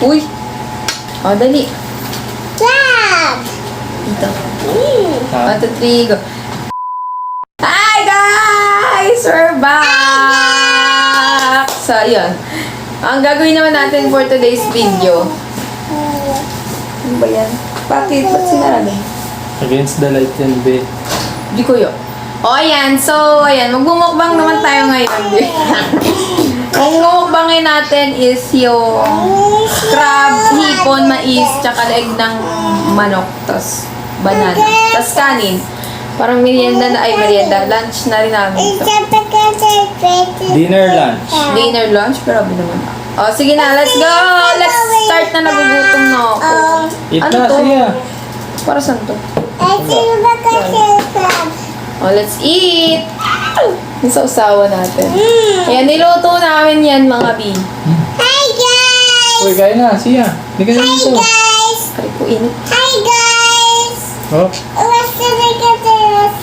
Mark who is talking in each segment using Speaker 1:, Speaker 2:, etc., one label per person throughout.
Speaker 1: Uy! O, dali.
Speaker 2: Crab.
Speaker 1: Dito. 1,
Speaker 3: Ha?
Speaker 1: 2, 3, go. Hi guys! We're back! So, yun. Ang gagawin naman natin for today's video. Ano ba yan? Bakit? Ba't sinarado?
Speaker 3: Against the light yan, be.
Speaker 1: Di ko yun. O, ayan. So, ayan. Magbumukbang naman tayo ngayon. Ang mukbangin natin is yung crab, hipon, mais, tsaka leeg ng manok, tas banana, tas kanin. Parang merienda na, ay merienda, lunch na rin namin ito.
Speaker 3: Dinner lunch.
Speaker 1: Dinner, lunch, grabe naman. O, sige na, let's go! Let's start na, nagugutom na ako.
Speaker 3: Eat
Speaker 1: Ano
Speaker 3: na,
Speaker 1: to?
Speaker 3: siya.
Speaker 1: Para saan to? O, let's eat! Yung sausawa natin. Ayan, niluto namin yan, mga bin.
Speaker 2: Hi guys!
Speaker 3: Uy, kaya na, siya. Hindi ka na
Speaker 2: Hi
Speaker 3: dito.
Speaker 2: guys!
Speaker 1: Ay, po, init.
Speaker 2: Hi guys!
Speaker 3: Oh,
Speaker 2: What's the biggest?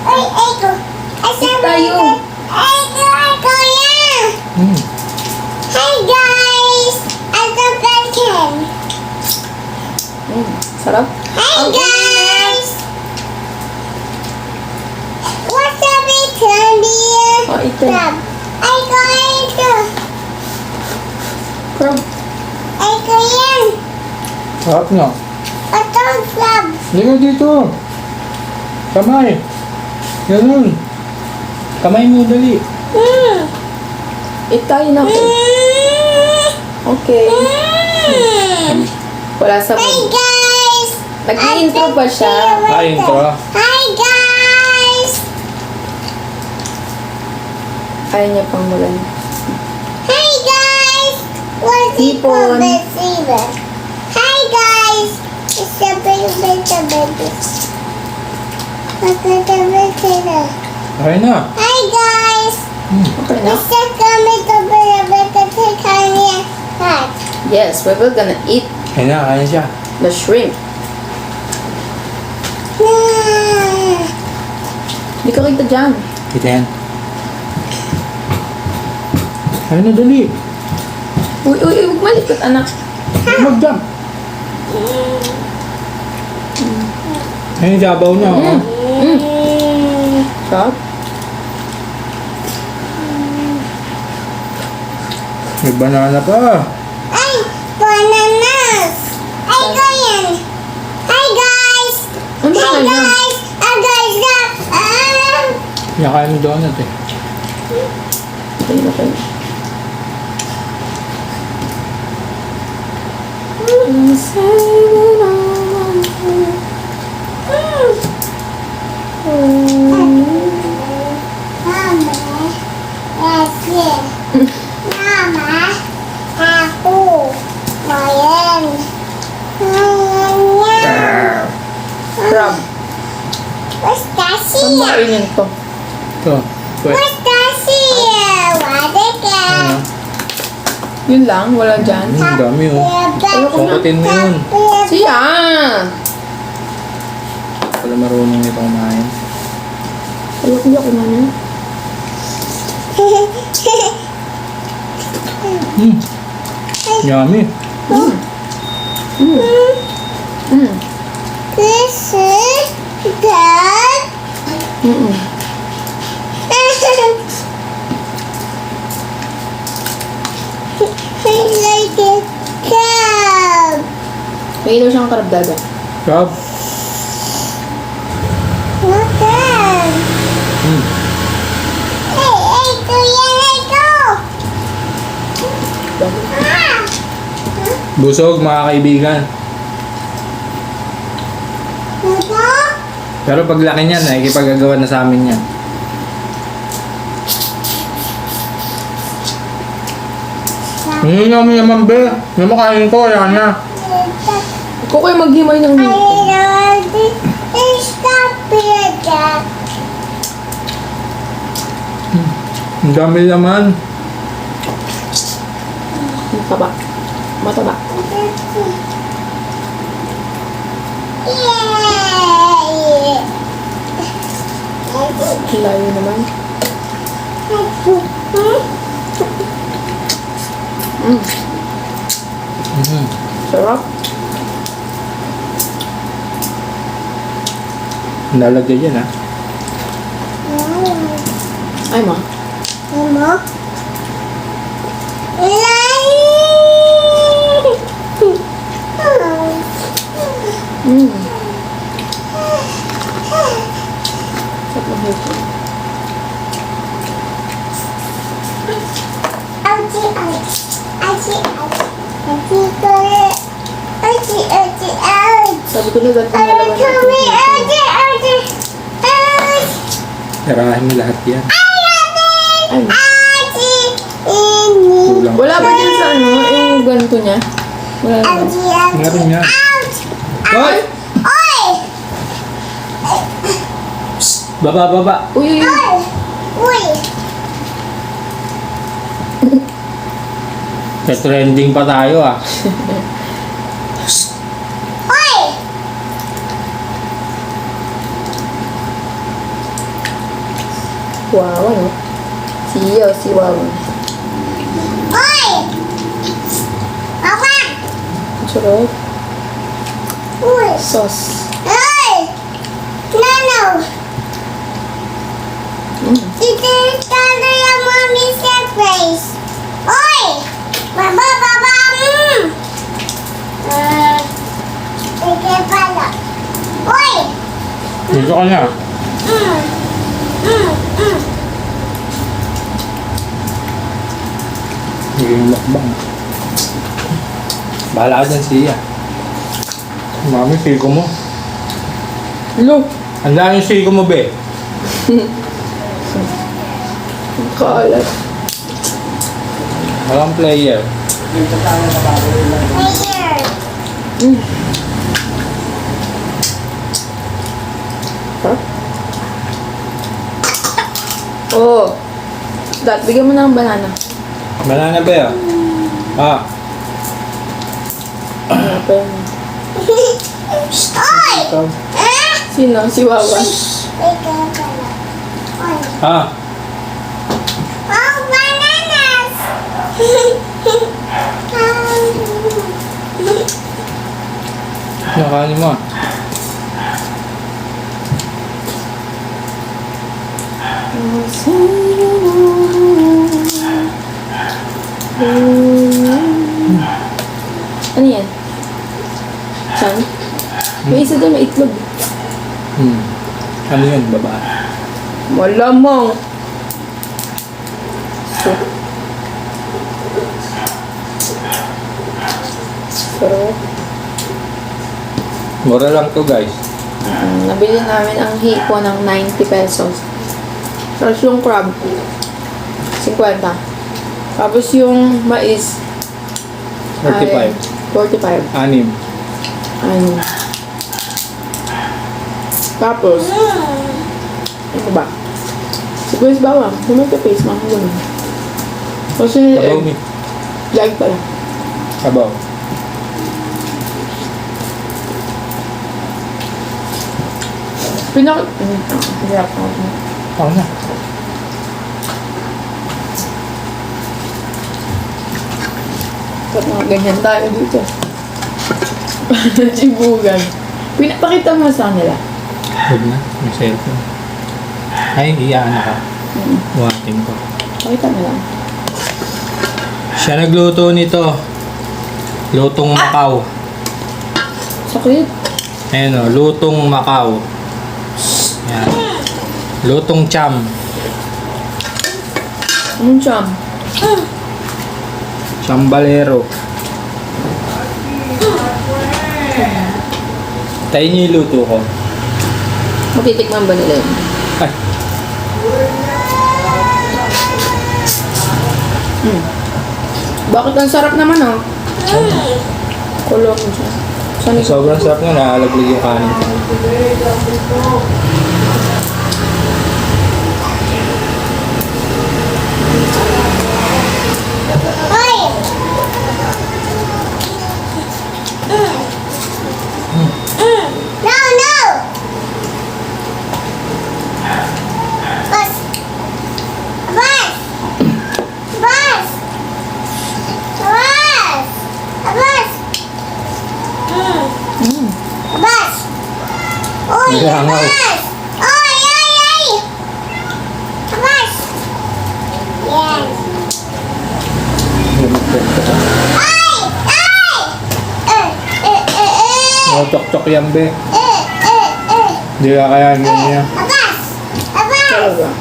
Speaker 2: Ay, Eko!
Speaker 1: Eat tayo.
Speaker 2: Eko, yeah!
Speaker 3: hmm.
Speaker 2: Hi guys! Ito bacon!
Speaker 1: Sarap.
Speaker 2: Hi
Speaker 1: Ang
Speaker 2: guys! What's the bacon beer?
Speaker 1: Oh, ito.
Speaker 2: Crab. Eko!
Speaker 1: Crab.
Speaker 2: Eko yan!
Speaker 3: Sarap nga.
Speaker 2: Ito crab!
Speaker 3: Hindi ka dito. Kamay. Ganun. Kamay mo, dali.
Speaker 1: Eat tayo na po. Okay. Wala sa
Speaker 2: Hi
Speaker 1: mood.
Speaker 2: guys!
Speaker 1: Nag-i-intro pa siya.
Speaker 3: Kain ko.
Speaker 2: Hi guys!
Speaker 1: Ayaw niya pang magano.
Speaker 2: Hi guys! What's it
Speaker 1: Hipon.
Speaker 2: called? Receiver. Hi guys! It's a big baby. What's the receiver?
Speaker 3: Kain na.
Speaker 2: Hi guys!
Speaker 1: Okay na?
Speaker 2: It's a coming to be a better take on
Speaker 1: Yes, we will gonna eat
Speaker 3: Kain na, kain siya.
Speaker 1: the shrimp. Hindi ka kita dyan.
Speaker 3: Kita yan. Kain na, dali.
Speaker 1: Uy, huwag malikot, anak.
Speaker 3: Huwag mag-jump. Ayun, jabaw niya. Oh.
Speaker 1: Sarap.
Speaker 3: May banana pa.
Speaker 2: Ay! Bananas! Ay, ganyan! Hi guys!
Speaker 1: Ano ba
Speaker 2: Hi
Speaker 1: yan?
Speaker 2: guys! Ah, guys!
Speaker 3: Yan, kain mo donut eh.
Speaker 1: Okay, okay.
Speaker 2: Mama, asin. Mama, ako. Ayan. Ayan.
Speaker 1: Crab.
Speaker 2: Basta
Speaker 1: Saan
Speaker 2: siya.
Speaker 1: makainin to?
Speaker 3: Ito. Wait.
Speaker 2: Basta siya. Wala ka.
Speaker 3: Ano?
Speaker 1: Yun lang, wala dyan.
Speaker 3: Ang dami oh. Kukutin mo yun.
Speaker 1: Siya!
Speaker 3: Wala marunong ito kumain.
Speaker 1: Ayoko niya kumain.
Speaker 3: Yummy.
Speaker 2: This is good. I like it. Crab.
Speaker 1: May ilaw siyang karabdaga.
Speaker 3: Crab.
Speaker 2: Makan. Hey, kuya, ito. Ah.
Speaker 3: Busog mga kaibigan.
Speaker 2: Ito?
Speaker 3: Pero paglaki niyan, nakikipagagawa na sa amin yan. Yummy naman be. Yung makain ko, yan na.
Speaker 1: Ikaw kayo maghimay ng
Speaker 2: I
Speaker 1: hipon.
Speaker 2: love this. Stop it.
Speaker 3: Ang dami naman.
Speaker 1: Mataba. Mataba.
Speaker 2: Yay!
Speaker 1: Layo naman. Sarap.
Speaker 3: Nalagay yan ha.
Speaker 1: Ay, ma.
Speaker 2: Mama?
Speaker 1: Mm. Sarap ng hipon. Sabi ko na dati nalaman natin.
Speaker 3: Tirahin mo lahat yan.
Speaker 1: Ay, ma.
Speaker 3: Kulang.
Speaker 1: Wala ba dyan sa ano? Yung ganito niya? Wala naman.
Speaker 3: Meron nga. Hoy! Baba, baba.
Speaker 1: Uy, uy, uy.
Speaker 3: Trending pa tayo ah.
Speaker 1: Wow, ano? Siya, si Wow. Ang sarap. Sauce. Mm.
Speaker 2: Ito yung color yung mommy's surprise. Oy! Baba, baba! Ito pala. Oy!
Speaker 3: Dito ka na. Yung mukbang. Bahala ka dyan siya. Mami, siko mo.
Speaker 1: Look!
Speaker 3: Handa yung siko mo, be.
Speaker 1: Ang kalat.
Speaker 3: Walang player.
Speaker 2: Here.
Speaker 1: Mm. Sarap. Oh. Dad, bigyan mo na ng banana.
Speaker 3: Banana, be, ah. Ah.
Speaker 1: Ano pa yun?
Speaker 2: Oy!
Speaker 3: Ikaw.
Speaker 1: Sino? Si Wawa.
Speaker 2: Ito pala. Oy.
Speaker 3: Ah.
Speaker 2: Oh, bananas!
Speaker 3: Nakanin mo ah.
Speaker 1: Ano yan? Chan? May isa doon, may itlog.
Speaker 3: Ano yun, baba?
Speaker 1: Malamang. Soup. Sarap.
Speaker 3: Mura lang to, guys.
Speaker 1: Nabili namin ang hipo ng 90 pesos. Tapos yung crab, 50. Tapos yung mais,
Speaker 3: 45.
Speaker 1: 45.
Speaker 3: Anim.
Speaker 1: Ano? Tapos, ano ba? Sibuyas bawang. Tomato paste, mga ganun. Tapos yung
Speaker 3: Sabaw
Speaker 1: egg.
Speaker 3: ni.
Speaker 1: Lag pala.
Speaker 3: Sabaw.
Speaker 1: Hirap ako.
Speaker 3: Ako na.
Speaker 1: Ba't mga ganyan tayo dito? Chibugan. Pinapakita mo sa nila.
Speaker 3: Huwag na. May cellphone. Ay, iyaan ka. Buhatin ko.
Speaker 1: Pakita mo lang.
Speaker 3: Siya nagluto nito. Lutong Macau.
Speaker 1: Sakit.
Speaker 3: Ayan o, lutong Macau. Yan. Lutong Cham.
Speaker 1: Anong siyam?
Speaker 3: Chambalero. Tayo niyo yung luto ko.
Speaker 1: Matitikman ba nila yun?
Speaker 3: Ay,
Speaker 1: Bakit ang sarap naman oh? Kulong siya. Saan ito?
Speaker 3: sobrang sarap nga, naalaglag yung kanin.
Speaker 2: Oy! No, no! Bus! Bus! Bus! Bus! Bus!
Speaker 3: Langaw.
Speaker 2: Abas! Oy, ay, ay! Abas! Yes. Ay! Ay!
Speaker 3: Oh, tok-tok yan, be.
Speaker 2: Eh.
Speaker 3: Hindi ka kaya niya.
Speaker 2: Abas! Abas!
Speaker 1: Talaga.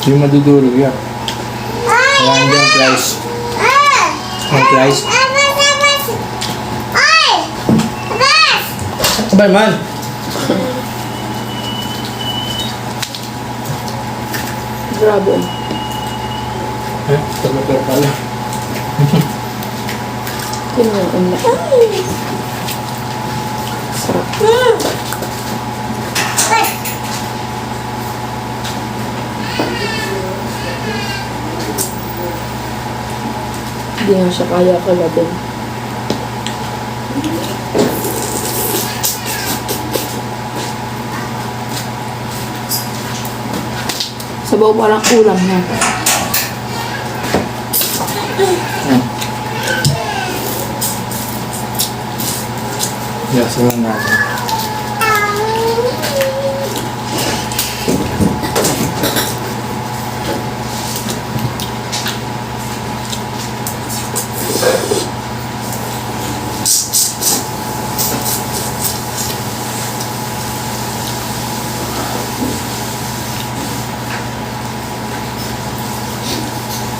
Speaker 3: Hindi madudurog yan.
Speaker 2: Ay!
Speaker 3: Kailangan dyan, Price. Ang Price.
Speaker 2: Abas! Abas! Ay! Abas!
Speaker 3: Sabay man.
Speaker 1: Grabe.
Speaker 3: Eh, taga pala.
Speaker 1: Yun yung una. Sarap.
Speaker 2: Abas!
Speaker 1: Hindi nga siya kaya kalabin. Sabaw parang ulam na.
Speaker 3: Yes, lang natin.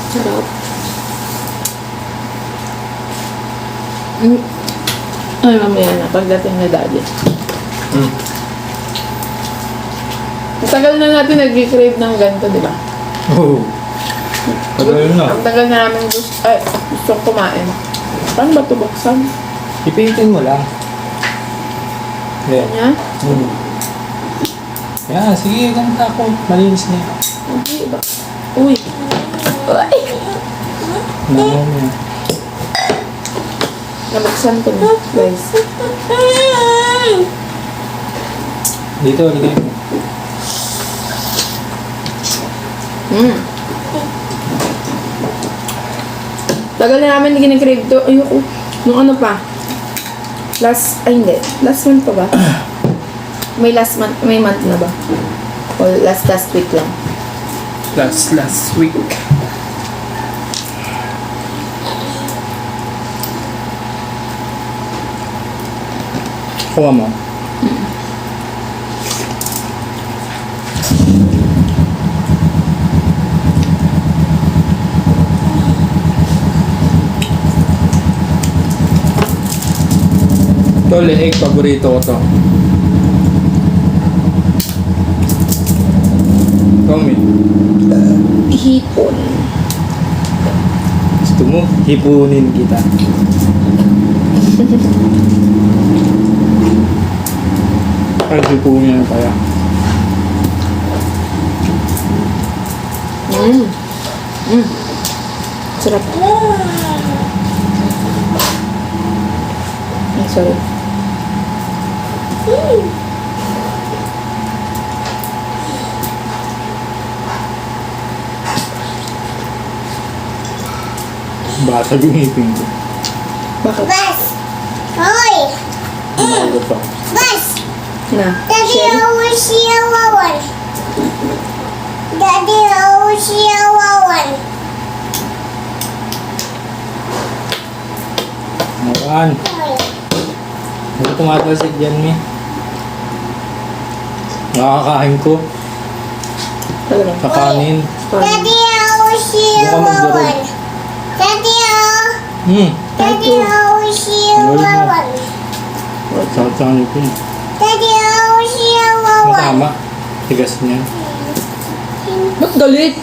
Speaker 1: Sarap. Ay, mamaya na. Pagdating na daddy. Matagal na natin nag-crave ng ganito, di ba?
Speaker 3: Oh. Pagkain na.
Speaker 1: Ang tagal na namin gustong kumain. Paano ba ito buksan?
Speaker 3: Ipitin mo lang. Yeah.
Speaker 1: Kanya?
Speaker 3: Yeah, sige, ganito ako. Malinis na yun.
Speaker 1: Hindi ba? Uy! Uy!
Speaker 3: Naman mo.
Speaker 1: Nabuksan ko na, guys.
Speaker 3: Dito, ligay mo.
Speaker 1: Tagal na namin hindi kinikrave to. Ayoko. Nung ano pa? Hindi. Last month pa ba? May last month na ba? O last week lang?
Speaker 3: Last week. Kuha mo. Ito, leeg, paborito ko to. Tommy,
Speaker 1: Hipon.
Speaker 3: gusto mo? Hipunin kita. Ay, hipunin kaya.
Speaker 1: Sarap. Ay, sorry.
Speaker 3: Basag yung ngipin ko.
Speaker 1: Bakit?
Speaker 2: Abas! Oy!
Speaker 3: Ano pa?
Speaker 2: Abas!
Speaker 1: Na.
Speaker 2: Daddy,
Speaker 1: Shelly?
Speaker 2: I will see a wawan. Daddy, I will see a wawan.
Speaker 3: Ayan. Ano tumatalsik dyan, Mi? Nakakain ko.
Speaker 1: Talaga.
Speaker 3: Kakanin.
Speaker 2: Daddy, I will see a
Speaker 3: Buka magdurog.
Speaker 2: wawan. Daddy, Daddy, I will see a
Speaker 3: Ang galing mo.
Speaker 2: wawan.
Speaker 3: Sakit sa ngipin.
Speaker 2: Daddy, I will see a wawan.
Speaker 3: Matama. Tigas niya.
Speaker 1: Ba't galit?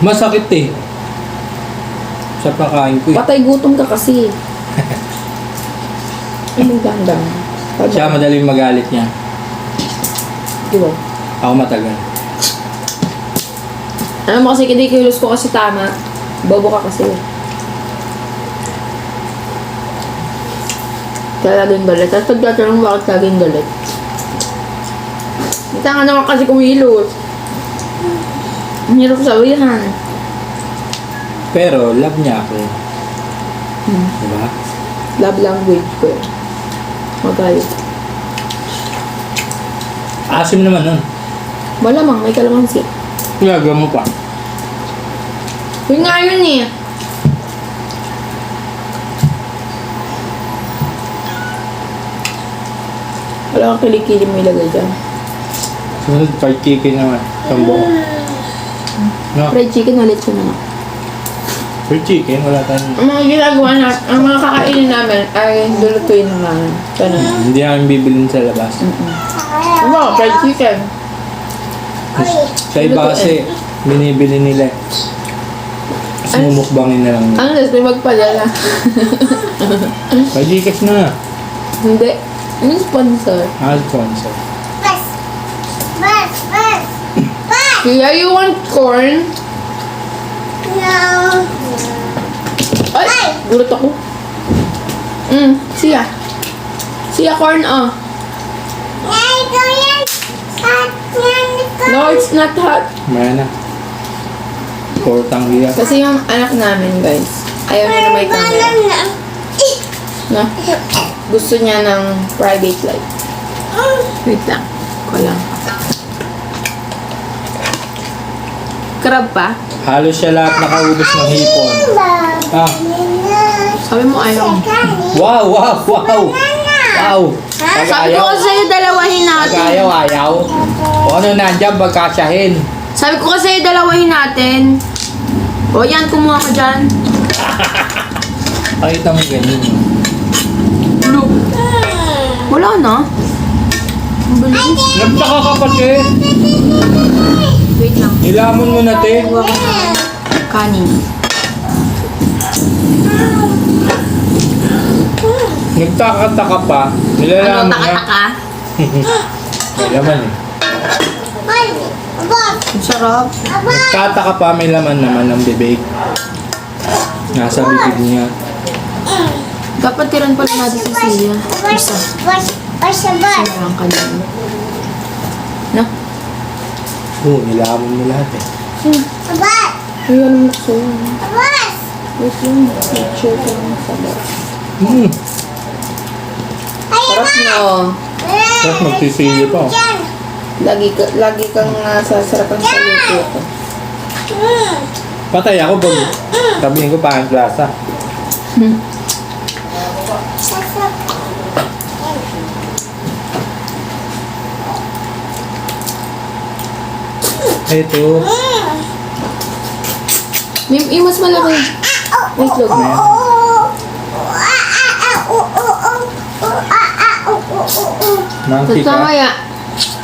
Speaker 3: Masakit eh. Sa pakain ko eh.
Speaker 1: Patay gutom ka kasi. Anong ganda?
Speaker 3: Siya madaling magalit niya.
Speaker 1: Di ba?
Speaker 3: Ako matagal.
Speaker 1: Ano mo kasi kinikilos ko kasi tama. Bobo ka kasi. Kaya laging galit. Tapos pagtatanong bakit laging galit. Hindi ka naman kasi kumilos. Ang hirap sabihan.
Speaker 3: Pero love niya ako. Diba?
Speaker 1: Love language ko. Magalit.
Speaker 3: Asim naman nun.
Speaker 1: Malamang, may kalamansi.
Speaker 3: Ginagawa mo pa.
Speaker 1: Yun nga yun eh. Wala kang kilikili mo ilagay dyan.
Speaker 3: Sunod, fried chicken naman. Sambo. No?
Speaker 1: Fried chicken ulit ko na nga.
Speaker 3: Fried chicken, wala tayong...
Speaker 1: Ang mga ginagawa na, ang mga kakainin namin ay lulutuin na namin. Ganun.
Speaker 3: Hindi namin bibilin sa labas.
Speaker 1: Ano, fried chicken.
Speaker 3: Sa iba kasi, binibili nila. Tapos mumukbangin na lang.
Speaker 1: Unless may magpadala.
Speaker 3: Fried chicken na.
Speaker 1: Hindi. Yung sponsor.
Speaker 3: Sponsor.
Speaker 2: Bus. Bus. Bus. Bus.
Speaker 1: Kaya you want corn?
Speaker 2: No.
Speaker 1: Ay! Gulot ako. Siya. Siya corn, oh.
Speaker 2: Ay, ito yan. At yan ito.
Speaker 1: No, it's not hot.
Speaker 3: Maya na. Portang hiya.
Speaker 1: Kasi yung anak namin, guys, ayaw niya na may camera. No? Gusto niya ng private life. Wait lang. Ko lang. Crab pa?
Speaker 3: Halos siya lahat nakaubos ng hipon. Ah.
Speaker 1: Sabi mo ayaw.
Speaker 3: Wow, wow, wow. Wow. Pag
Speaker 1: Sabi ko
Speaker 3: ayaw,
Speaker 1: kasi sa'yo dalawahin
Speaker 3: pag
Speaker 1: natin.
Speaker 3: ayaw, ayaw. O ano nandiyan, pagkasyahin.
Speaker 1: Sabi ko kasi dalawahin natin. O yan, kumuha ka dyan.
Speaker 3: Pakita mo ganyan.
Speaker 1: Look. Wala na. Ang bilis.
Speaker 3: Nagtaka ka kasi.
Speaker 1: Wait lang.
Speaker 3: Nilamon mo na, te.
Speaker 1: Kuha ko ng kanin.
Speaker 3: Nagtaka-taka pa.
Speaker 1: Ano,
Speaker 3: Nilalamon na.
Speaker 1: taka-taka?
Speaker 3: May laman eh.
Speaker 2: Ay, abot.
Speaker 1: Ang sarap.
Speaker 2: Abot.
Speaker 3: Nagtataka pa, may laman naman ng bibig. Nasa bibig niya.
Speaker 1: Dapat tiran pala natin si Celia.
Speaker 2: Bus.
Speaker 1: Isa.
Speaker 2: Bus. Bus. Bus.
Speaker 1: Sinarang kanina. No?
Speaker 3: Oo, nilamon mo lahat eh.
Speaker 2: Abot.
Speaker 1: Ayan mo ko.
Speaker 2: Abot.
Speaker 1: Wait lang. Picture ko lang sa box. Sarap no.
Speaker 3: Tapos magsisili pa.
Speaker 2: Diyan.
Speaker 1: Lagi kang nasasarapan sa luto ko.
Speaker 3: Patay ako pag sabihin ko pangit lasa.
Speaker 2: Sasak.
Speaker 3: Ito.
Speaker 1: May mas malaki. Wait lang.
Speaker 3: Ayan. Monkey
Speaker 1: Tapos
Speaker 3: ka.
Speaker 1: mamaya.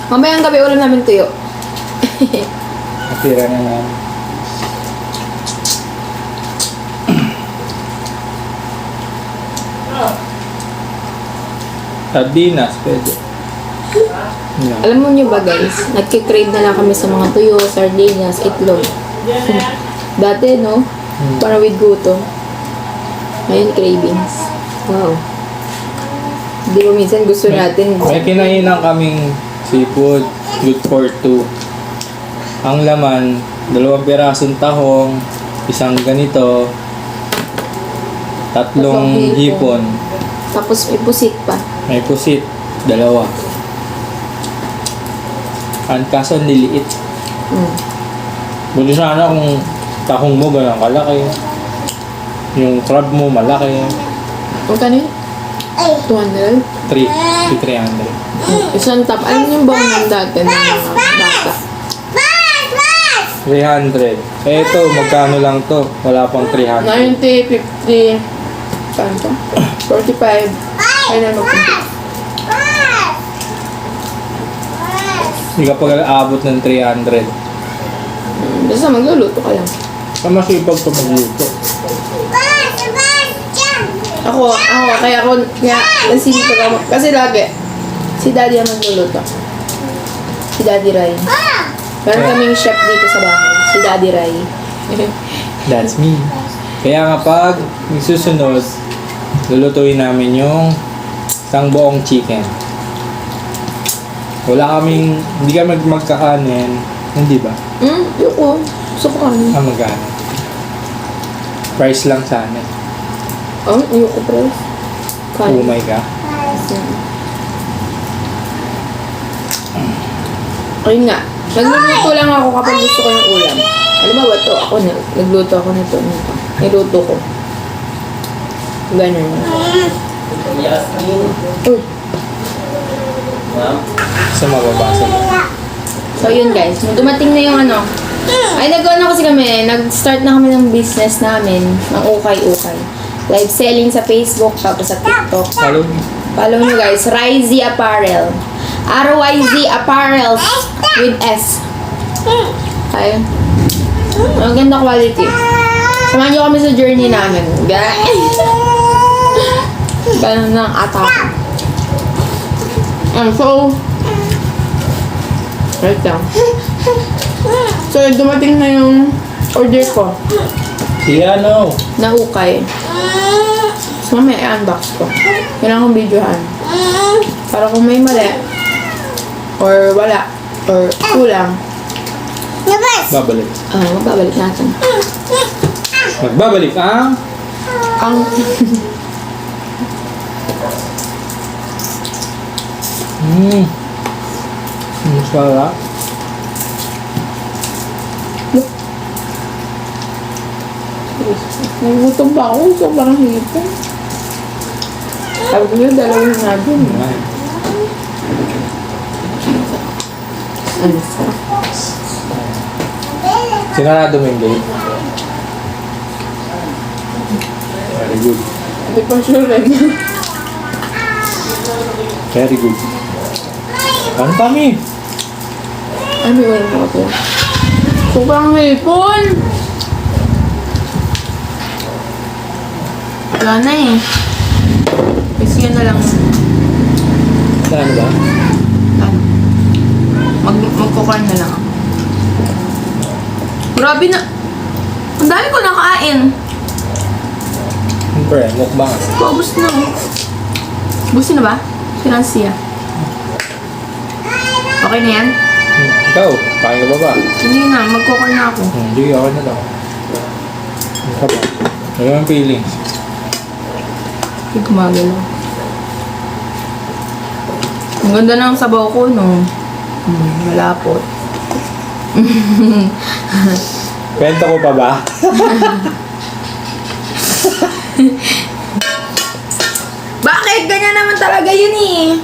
Speaker 1: Mamayang gabi ulam namin tuyo.
Speaker 3: Natira na namin. Sardinas, pwede. Yan.
Speaker 1: Alam mo nyo ba guys, nagkikrave na lang kami sa mga tuyo, sardinas, itlog. Dati no, para with gutom. Ngayon cravings. Wow. Di ba minsan gusto natin,
Speaker 3: May kinainan kaming seafood, good for two. Ang laman, 2 pirasong tahong, isang ganito, 3 hipon,
Speaker 1: tapos may pusit pa.
Speaker 3: may pusit, 2. Ang kaso niliit. Buti sana kung tahong mo ganun kalaki. Yung crab mo malaki.
Speaker 1: Magkano yun? 200?
Speaker 3: 300.
Speaker 1: Isang tap. Alam niyo yung bawang ng dati ng mga bata.
Speaker 3: 300. Eh ito, magkano lang to? Wala pang 300.
Speaker 1: 90, 50, saan to? 45. Ay na magpunta.
Speaker 3: Hindi ka pag aabot ng 300.
Speaker 1: Basta magluluto ka lang.
Speaker 3: Masipag to magluto.
Speaker 1: Kaya nasinito ka mo. Kasi lagi, si Daddy ang magluluto. Si Daddy Ray. Meron kaming chef dito sa bahay. Si Daddy Ray.
Speaker 3: That's me. Kaya nga pag susunod, lulutuin namin yung isang buong chicken. Wala kaming, hindi kami magkakanin. Hindi ba?
Speaker 1: Yuko. Gusto ko kami.
Speaker 3: Magkano? Price lang sana.
Speaker 1: Yuko, bro. Kanin.
Speaker 3: Umay ka.
Speaker 1: Ayun nga. Nagluluto lang ako kapag gusto ko ng ulam. Alam mo ba ito? Nagluto ako nito. Niluto ko. Ganun. Uy.
Speaker 3: Sa mababasa mo.
Speaker 1: So, yun guys. Nung dumating na yung ano. Ay, nag-ano kasi kami. Nag-start na kami ng business namin. Ng ukay-ukay. Live selling sa Facebook, tapos sa TikTok.
Speaker 3: Follow me.
Speaker 1: Follow nyo guys. Ryz Apparel. RYZ Apparel with S. Ayun. Ang ganda quality. Samahan nyo kami sa journey namin. Guys. Ganun ng atak. So, right lang. So, dumating na yung order ko
Speaker 3: Si ano?
Speaker 1: na ukay. So, mamaya i-unbox ko. Kailangan kong videohan. Para kung may mali, or wala, or kulang,
Speaker 2: Labas!
Speaker 3: Babalik.
Speaker 1: magbabalik natin.
Speaker 3: Magbabalik ang...
Speaker 1: Ang...
Speaker 3: Masarap.
Speaker 1: Nagutom ba ako? Sobrang hipon. Sabi ko yun, dalawin natin. Ano sa?
Speaker 3: Sinarado mo yung gate. Very good.
Speaker 1: Hindi pa sure rin.
Speaker 3: Very good. Ano kami?
Speaker 1: Ano yun mo ito? Sobrang hipon! Wala na eh. Kasi yun na lang.
Speaker 3: Saan ba?
Speaker 1: Ano? Magkukuhan na lang ako. Grabe na. Ang dami ko nakain.
Speaker 3: Siyempre, mukbang.
Speaker 1: Paubos na. Busin na ba? Financia. Okay na yan?
Speaker 3: Ikaw, kain ka ba ba?
Speaker 1: Hindi na. Magkukuhan na ako.
Speaker 3: Hindi, okay na lang. Ano ka ba? Ano yung feelings?
Speaker 1: Hindi gumagalaw. Ang ganda ng sabaw ko, no? Malapot.
Speaker 3: Kwento ko pa ba?
Speaker 1: Bakit? Ganyan naman talaga yun eh.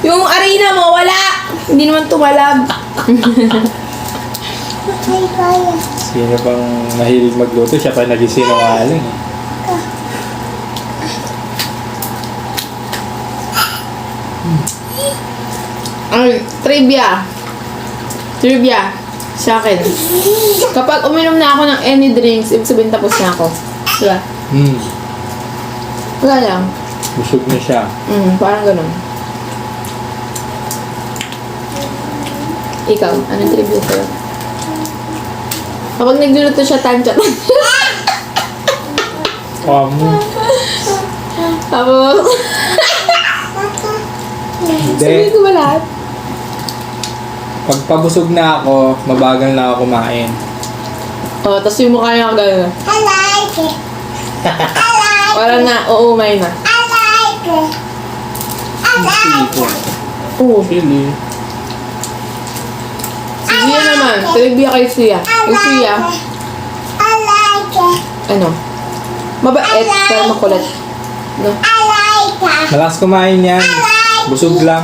Speaker 1: Yung arena mo, wala. Hindi naman tumalab.
Speaker 3: Sino pang mahilig magluto? Siya pa nagisinungaling.
Speaker 1: Ay, trivia. Trivia. Sa akin. Kapag uminom na ako ng any drinks, ibig sabihin tapos na ako. Diba? Wala lang.
Speaker 3: Busog na siya.
Speaker 1: Parang ganun. Ikaw, anong trivia sa'yo? Kapag nagluluto siya, tansya. Tapos,
Speaker 3: Hindi.
Speaker 1: sabihin ko ba lahat?
Speaker 3: Pag pabusog na ako, mabagal na ako kumain.
Speaker 1: Oh, tapos yung mukha niya gano'n.
Speaker 2: I like it. I like
Speaker 1: Parang na, uumay na.
Speaker 2: I like it. I like it.
Speaker 1: Oo.
Speaker 3: Chili.
Speaker 1: Si Zia naman, trivia kay Zia. Kay Zia,
Speaker 2: I like it.
Speaker 1: ano, mabait, pero makulit. No?
Speaker 2: I like it.
Speaker 3: Malakas kumain yan. Busog lang.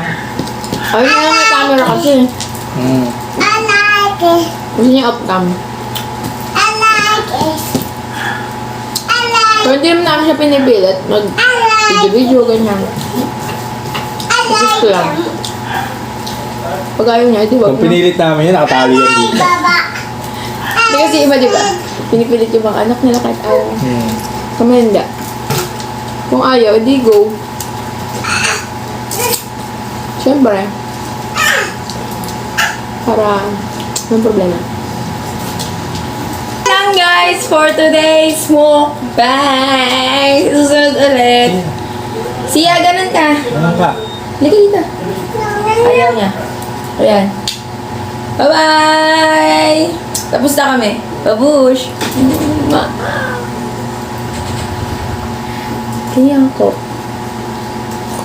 Speaker 1: Ay, nga may camera kasi.
Speaker 3: Mm.
Speaker 2: I like it.
Speaker 1: Gusto niya off-cam.
Speaker 2: I like it. I like
Speaker 1: Pero hindi naman namin siya pinipilit. Mag-video-video, ganyan. Gusto lang. Pag ayaw niya, di ba?
Speaker 3: Kung pinilit namin yun, nakatali yan dito.
Speaker 2: Baba.
Speaker 1: Hindi kasi iba, di ba? Pinipilit yung mga anak nila kahit ayaw. Kami hindi. Kung ayaw, di go. Siyempre. Para, anong problema? Lang guys, for today's mukbang. Susunod ulit. Siya, ganun ka.
Speaker 3: Ano ka?
Speaker 1: Lika dito. Ayaw niya. Ayan. Bye-bye! Tapos na kami. Babush! Kaya ako.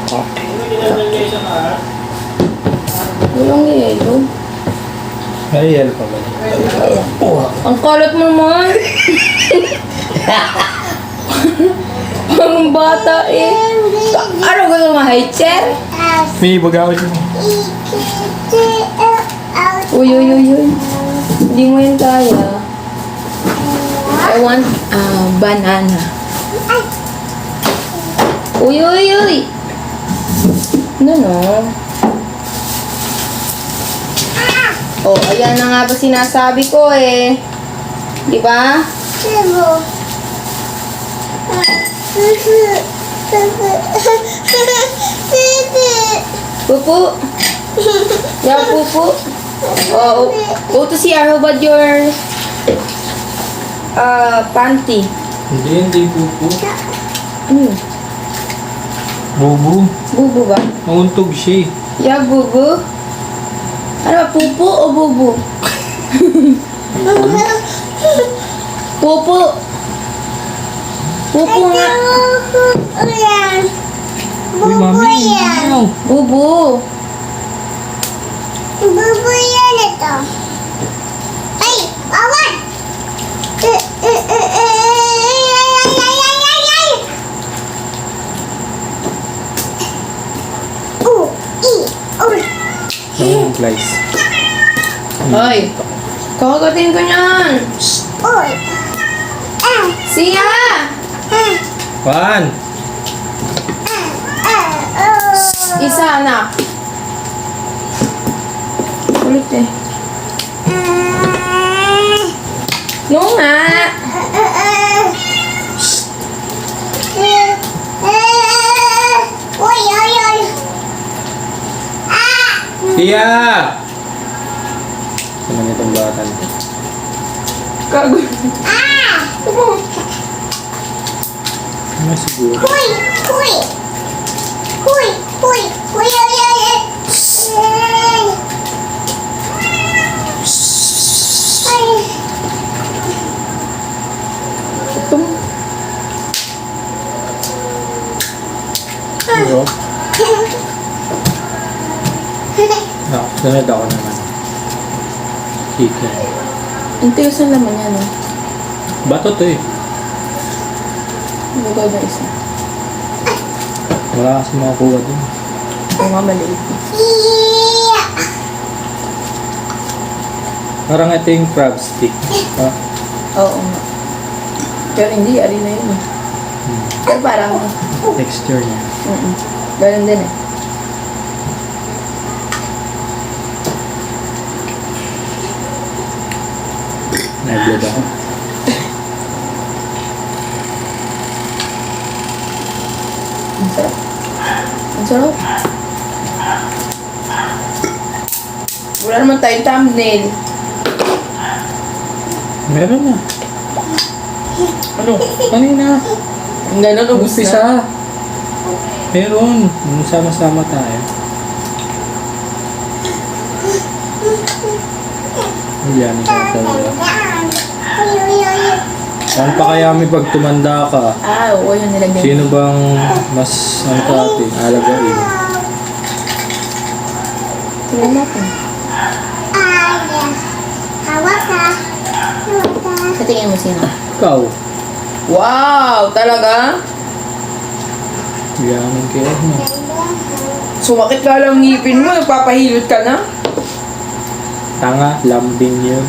Speaker 3: Okay.
Speaker 1: Walang yelo.
Speaker 3: Ay, yelo pa ba?
Speaker 1: Ang kalat mo naman. Ang bata eh. Ano gusto mo, high chair?
Speaker 3: May bagawin mo.
Speaker 1: Uy, uy, uy, uy. Hindi mo yun kaya. I want banana. Uy, uy, uy. No. Oh, ayan na nga ba sinasabi ko eh. Di ba? Pupu. Yeah, pupu. Oh, go to CR. How about your panty?
Speaker 3: Hindi pupo.
Speaker 1: Hmm.
Speaker 3: Bubu.
Speaker 1: Bubu ba?
Speaker 3: Mauntog siya eh.
Speaker 1: Yeah, bubu. Ano ba, pupu o bubu? Pupu. Pupu nga.
Speaker 3: Uy, mami. Ano?
Speaker 1: Bubu.
Speaker 2: Bubu yan ito. Ay, awan!
Speaker 3: Ang guys.
Speaker 1: Hoy. Kakagatin ko niyan.
Speaker 2: Uy!
Speaker 1: Siya!
Speaker 3: Juan!
Speaker 1: Isa, anak. Ulit eh. No nga.
Speaker 2: Uy, uy, uy!
Speaker 3: Tia! Naman itong bata nito.
Speaker 1: Kago.
Speaker 3: Ano siguro?
Speaker 2: Uy! Uy! Uy! Uy! Uy! Uy! Uy!
Speaker 1: Ito.
Speaker 3: Ano? Sunod ako naman. Chicken.
Speaker 1: Ang tigas na naman yan, oh.
Speaker 3: Bato to eh.
Speaker 1: Ano ba na isa?
Speaker 3: Wala kasi makakuha dun.
Speaker 1: Oo nga, maliit.
Speaker 3: Parang ito yung crab stick. Ah,
Speaker 1: Oo nga. Pero hindi, ari na yun eh. Pero parang,
Speaker 3: texture niya.
Speaker 1: ganun din eh.
Speaker 3: Nag-blood ako.
Speaker 1: Ang sarap. Ang sarap. Wala naman tayong thumbnail.
Speaker 3: Meron na.
Speaker 1: Ano?
Speaker 3: Kanina.
Speaker 1: Ang ganun, ubus na.
Speaker 3: Umpisa. Meron. Sama-sama tayo. Yan, talaga. Saan pa kaya may pag tumanda ka?
Speaker 1: Ah, oo, yun nilagyan.
Speaker 3: Sino bang mas ano ka atin? Alagain?
Speaker 1: Tingnan natin.
Speaker 2: Hawak ka.
Speaker 1: Sa tingin mo sino?
Speaker 3: Ikaw.
Speaker 1: Wow! Talaga?
Speaker 3: Yaman kayo mo.
Speaker 1: Sumakit ka lang ngipin mo, nagpapahilot ka na.
Speaker 3: Tanga, lambing yun.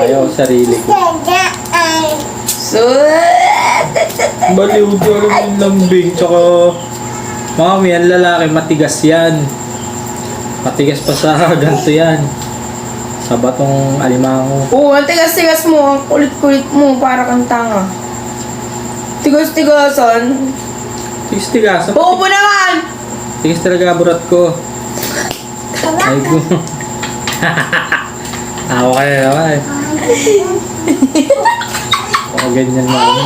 Speaker 3: Ayaw sarili ko.
Speaker 1: So,
Speaker 3: Baliw ko yung lambing. Tsaka, mami, ang lalaki, matigas yan. Matigas pa sa ganito yan. Sa batong alimango.
Speaker 1: oo, ang tigas-tigas mo, ang kulit-kulit mo, para kang tanga. Tigas-tigasan.
Speaker 3: Tigas-tigas.
Speaker 1: Bobo naman!
Speaker 3: Tigas talaga burat ko. Ay ko. Tawa ka na naman. Baka ganyan na ano.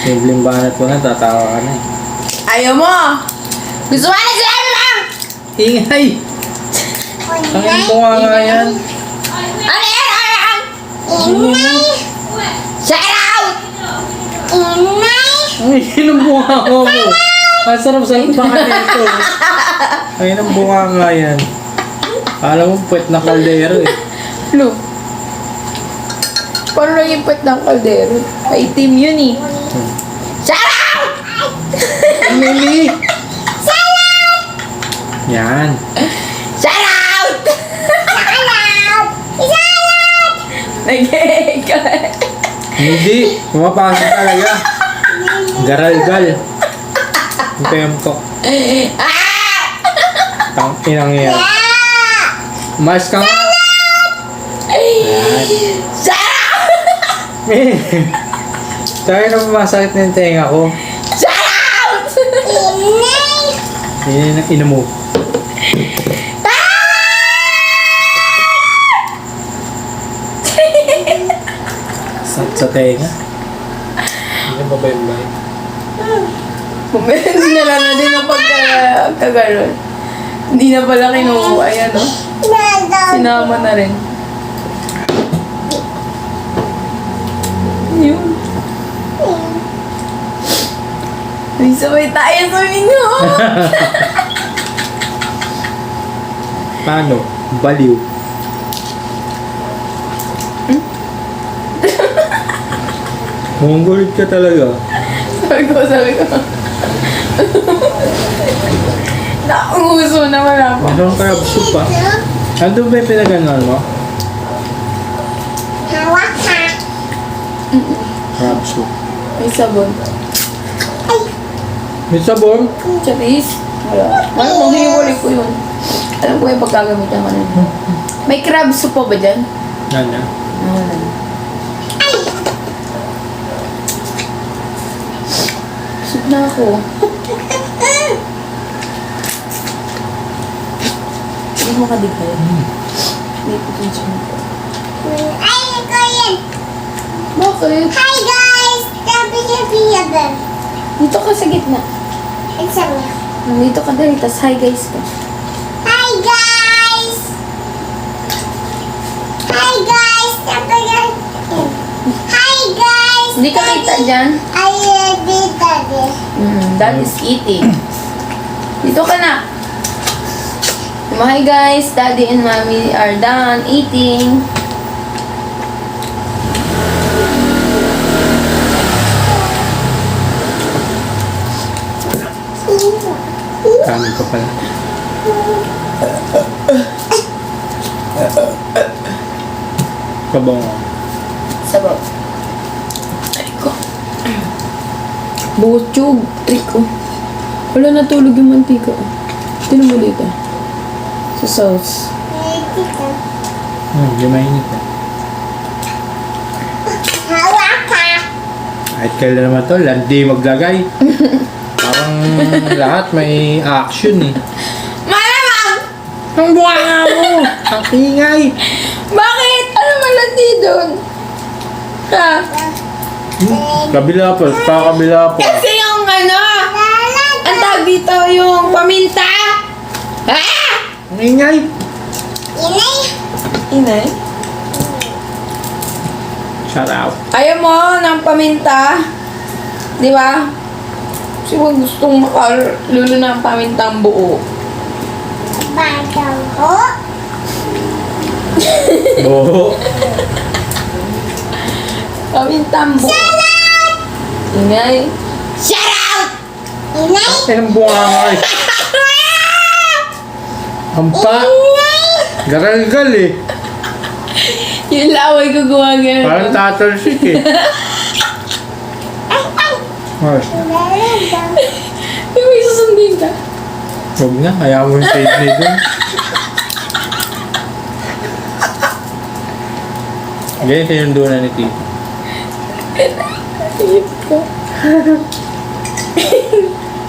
Speaker 3: Simpleng banat ko na, tatawa ka na eh.
Speaker 1: Ayaw mo! Gusto mo na sila lang!
Speaker 3: Ingay! Ang ko nga yan.
Speaker 1: Ano yan? Shout out!
Speaker 3: Ay, sinong bunga mo? Ang sarap-sarap pa ka nito. Ayun ang bunga nga yan. Alam mo, puwet na kaldero eh.
Speaker 1: Look. Paano naging puwet ng kaldero? Maitim yun eh. Shut up!
Speaker 3: Emily! Yan.
Speaker 1: Shut up! Nag-e-egg.
Speaker 3: Hindi. Pumapasok talaga. Garalgal. Ang tempo. Tang inang yan. Mas ka nga.
Speaker 1: Shut up!
Speaker 3: Tayo na masakit na yung tenga ko.
Speaker 1: Shut up!
Speaker 3: Yan ang ina mo. Sa tenga. Hindi ba ba yung bike?
Speaker 1: Hindi na lang na din ang pagkaganon. Hindi na pala kinukuha. Ayan o. Sinama na rin. Yun. Ay, sabay tayo sa inyo.
Speaker 3: Paano? Baliw. Mongol ka talaga.
Speaker 1: Sabi ko. Naunguso naman ako.
Speaker 3: Anong crab soup pa? Ano ba yung pinaganon mo? Crab soup.
Speaker 1: May sabon.
Speaker 3: May sabon?
Speaker 1: Charis. Wala. Ano, mahiwalay ko yun. Alam ko yung pagkagamitan ko na yun. May crab soup pa ba dyan?
Speaker 3: Nana.
Speaker 1: Wala. Soup na ako. Hindi mo kadigay. Hindi ko din siya. Bakit?
Speaker 2: Hi guys! Sabi niya Peter.
Speaker 1: Dito ka sa gitna.
Speaker 2: Sabi niya.
Speaker 1: Dito ka dali, tas hi guys ka.
Speaker 2: Hi guys! Hi guys! Sabi niya. Hi guys!
Speaker 1: Hindi ka kita dyan?
Speaker 2: I did that.
Speaker 1: That is eating. Dito ka na. Hi guys, Daddy and Mommy are done eating.
Speaker 3: Kanin ko pala. Kabong.
Speaker 1: Sabaw. Ay ko. Buchog. Trick ko. Wala natulog yung mantika. Tinan mo dito. Sa sauce.
Speaker 3: Hindi mainit na.
Speaker 2: Hawak ka.
Speaker 3: Kahit kailan naman to, landi maglagay. Parang lahat may action eh.
Speaker 1: Malamang!
Speaker 3: Ang buwanga mo! Ang ingay!
Speaker 1: Bakit? Ano malandi doon? Ha?
Speaker 3: Kabila po, sa kabila po.
Speaker 1: Kasi yung ano, ang tawag dito yung paminta. Ha?
Speaker 3: Ang ingay!
Speaker 2: Inay.
Speaker 1: Inay?
Speaker 3: Shut up.
Speaker 1: Ayaw mo ng paminta? Di ba? Kasi wag gustong makalulo ng pamintang buo.
Speaker 2: Batang ko.
Speaker 3: Oo.
Speaker 1: Pamintang buo. Inay. Shut up!
Speaker 2: Inay.
Speaker 3: Ang buwanga eh. Ang pa. Garalgal eh.
Speaker 1: Yung laway ko gumagano.
Speaker 3: Parang tatalsik eh. Mars,
Speaker 1: Di ba isusundin ka?
Speaker 3: huwag na. Kaya mo yung Sydney dun. Ganyan yung doon ni Tito.
Speaker 1: Iyip ko.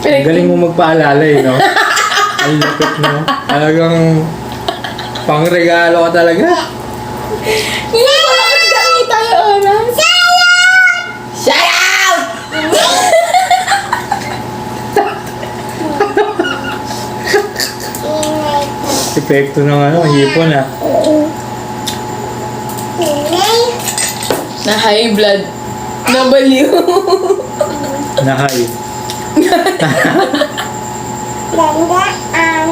Speaker 3: Ang galing mo magpaalala eh, no? Ang lupit mo. Talagang pangregalo ka talaga.
Speaker 1: Hindi ko lang nakita yung oras. Shut up!
Speaker 3: Epekto ng ano, hipon ah.
Speaker 2: Inay.
Speaker 1: Na high blood. Nabaliw.
Speaker 3: Nahay.
Speaker 2: Ganda ang...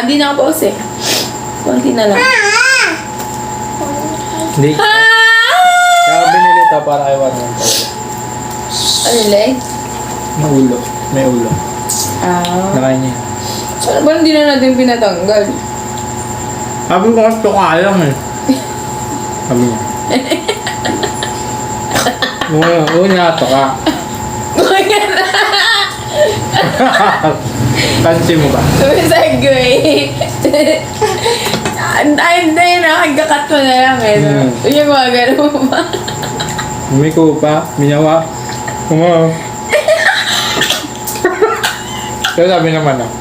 Speaker 1: Hindi na ako pause eh. Konti na lang.
Speaker 3: Hindi. Kaya binili ito para kay Juan.
Speaker 1: Ano leg?
Speaker 3: May ulo. May ulo. Nakain niya.
Speaker 1: Sana ba hindi na natin pinatanggal?
Speaker 3: Sabi ko kasi kaya lang eh. Sabi niya. Una ito ka. Pansin mo ba?
Speaker 1: Sumisegue. Hindi na. Kagakat mo na lang eh. Yung mga gano'n mo ba?
Speaker 3: Umiko pa. Minawa. Kumaw. Pero sabi naman ah.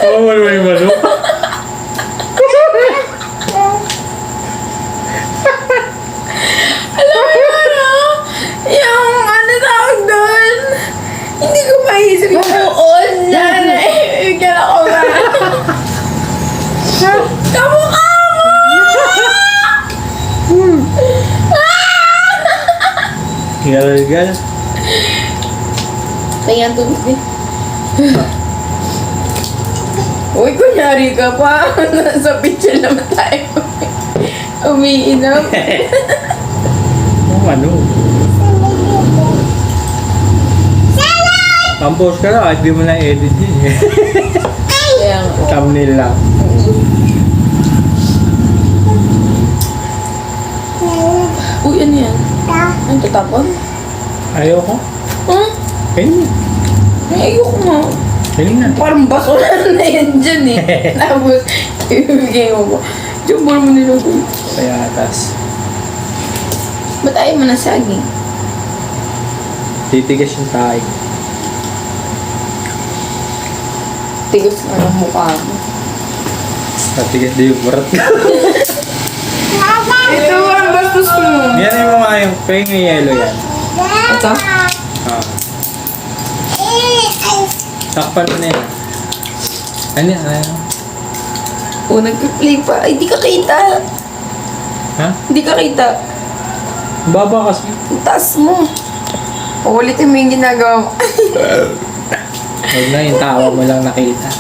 Speaker 3: Oo, may manok.
Speaker 1: Alam mo yun, ah? Yung ano tawag doon? Hindi ko maisip yung buon na naibigyan ako ba? Kamukha mo!
Speaker 3: Gal-gal.
Speaker 1: Kaya tubig din. Uy, kunyari ka pa. Nasa picture naman tayo. Umiinom.
Speaker 3: Ano? Pampos ka na, kahit di mo na edit yun eh.
Speaker 1: Kaya nga.
Speaker 3: Thumbnail lang.
Speaker 1: Uy, ano yan? Ang tatapon?
Speaker 3: Ayoko.
Speaker 1: Huh?
Speaker 3: Kainin.
Speaker 1: Ay, ayoko nga.
Speaker 3: Kainin na.
Speaker 1: Parang basura na yan dyan eh. Tapos, ibigay mo ba? Jumbo mo nila ko.
Speaker 3: Kaya atas.
Speaker 1: Ba't ayaw mo na saging?
Speaker 3: Titigas yung tayo.
Speaker 1: Tigas nga ng mukha mo.
Speaker 3: Tatigas din yung barat.
Speaker 1: Ito, ang bastos mo.
Speaker 3: Yan yung mga yung peng yellow yan.
Speaker 1: Ito?
Speaker 3: Ah. Takpan mo na yan. Ano yan? Ano?
Speaker 1: Oh, nag-play pa. Ay, di ka kita.
Speaker 3: Ha?
Speaker 1: Hindi ka kita.
Speaker 3: Baba kasi.
Speaker 1: Ang taas mo. Ulitin mo yung ginagawa mo.
Speaker 3: Huwag na yung tawa mo lang nakita.